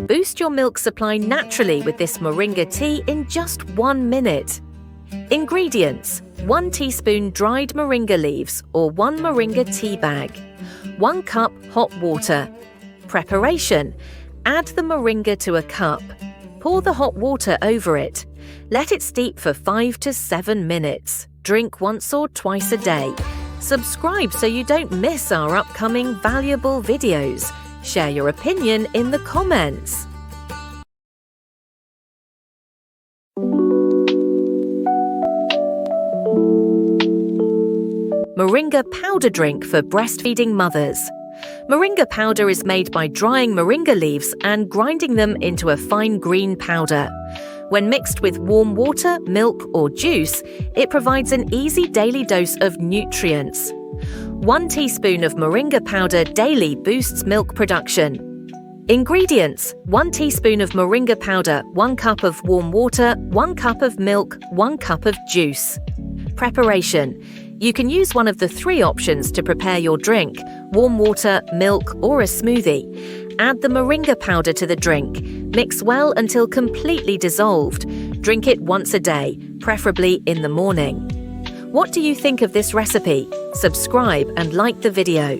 Boost your milk supply naturally with this Moringa tea in just 1 minute. Ingredients: 1 teaspoon dried moringa leaves or 1 moringa tea bag. 1 cup hot water. Preparation: add the moringa to a cup. Pour the hot water over it. Let it steep for 5 to 7 minutes. Drink once or twice a day. Subscribe so you don't miss our upcoming valuable videos. Share your opinion in the comments. Moringa powder drink for breastfeeding mothers. Moringa powder is made by drying moringa leaves and grinding them into a fine green powder. When mixed with warm water, milk, or juice, it provides an easy daily dose of nutrients. 1 teaspoon of moringa powder daily boosts milk production. Ingredients: 1 teaspoon of moringa powder, 1 cup of warm water, 1 cup of milk, 1 cup of juice. Preparation: you can use one of the 3 options to prepare your drink: warm water, milk, or a smoothie. Add the moringa powder to the drink. Mix well until completely dissolved. Drink it once a day, preferably in the morning. What do you think of this recipe? Subscribe and like the video.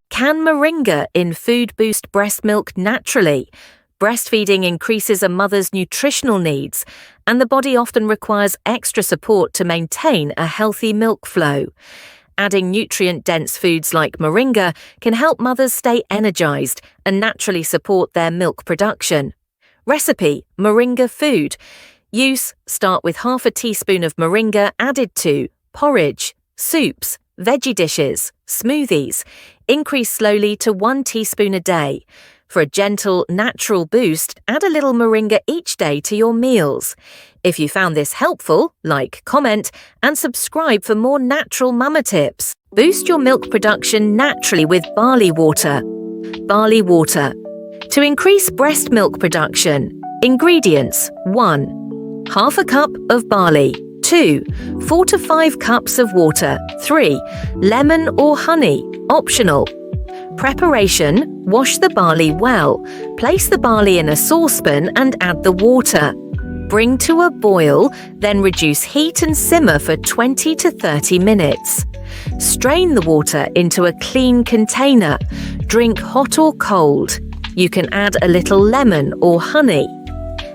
Can moringa in food boost breast milk naturally? Breastfeeding increases a mother's nutritional needs, and the body often requires extra support to maintain a healthy milk flow. Adding nutrient-dense foods like moringa can help mothers stay energized and naturally support their milk production. Recipe: moringa food. Use: start with half a teaspoon of moringa added to porridge, soups, veggie dishes, smoothies. Increase slowly to 1 teaspoon a day. For a gentle, natural boost, add a little moringa each day to your meals. If you found this helpful, like, comment, and subscribe for more natural mama tips. Boost your milk production naturally with barley water. Barley water. To increase breast milk production. Ingredients: 1. Half a cup of barley. 2. 4 to 5 cups of water. 3. Lemon or honey, optional. Preparation: wash the barley well. Place the barley in a saucepan and add the water. Bring to a boil, then reduce heat and simmer for 20 to 30 minutes. Strain the water into a clean container. Drink hot or cold. You can add a little lemon or honey.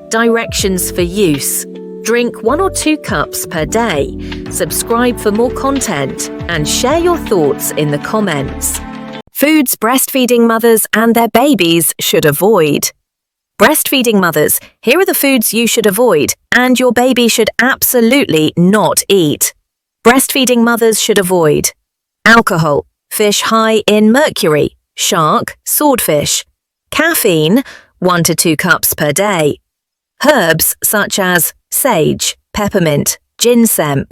Directions for use: drink 1 or 2 cups per day. Subscribe for more content and share your thoughts in the comments. Foods breastfeeding mothers and their babies should avoid. Breastfeeding mothers, here are the foods you should avoid and your baby should absolutely not eat. Breastfeeding mothers should avoid alcohol, fish high in mercury, shark, swordfish. Caffeine, 1 to 2 cups per day. Herbs such as sage, peppermint, ginseng.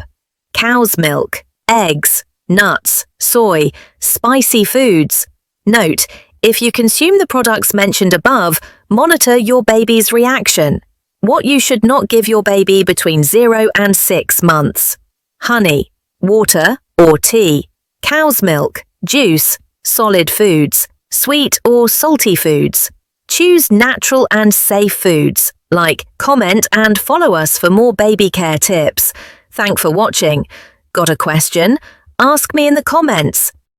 Cow's milk, eggs, nuts, soy, spicy foods. Note: if you consume the products mentioned above, monitor your baby's reaction. What you should not give your baby between 0 and 6 months. Honey, water or tea, cow's milk, juice, solid foods, sweet or salty foods. Choose natural and safe foods. Like, comment and follow us for more baby care tips. Thanks for watching. Got a question? Ask me in the comments.